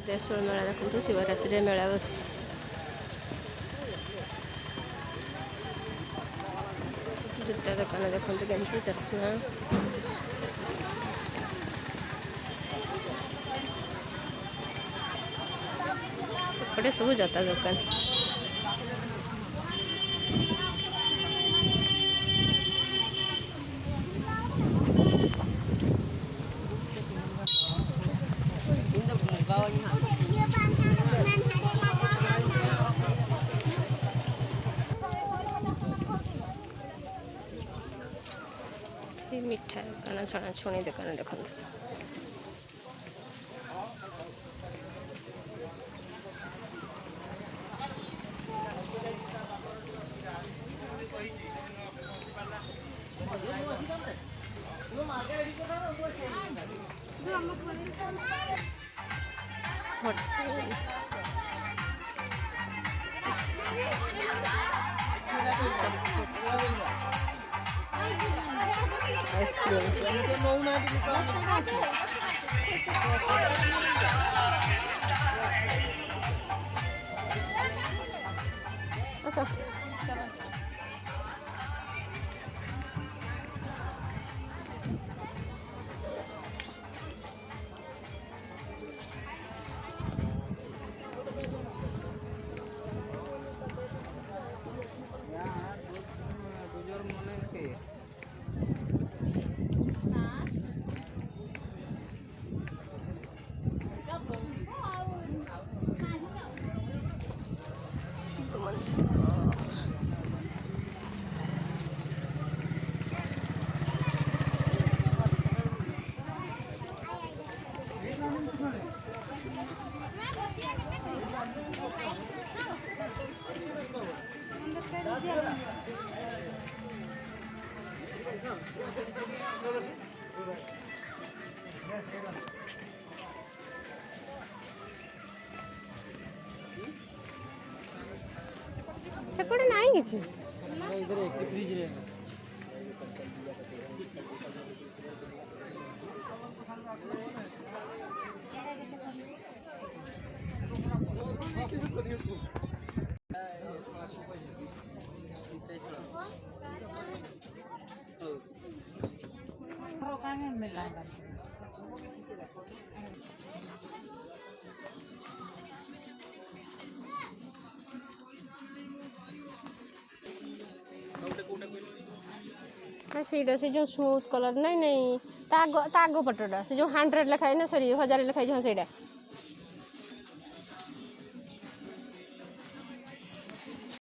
देशोल मेला देखते शिवरात्रि मेला बस जूता दुकान देखते केमती चश्मा एपटे सब जता दुकान मिठा दुकान छणा छुणी दुकान देखते सेपटे नहीं किसी इधर एक फ्रिज रे सीटा से जो स्मूथ कलर नहीं तागो पटटा से जो 100 लिखाई ना सॉरी 1000 लिखाई हाँ से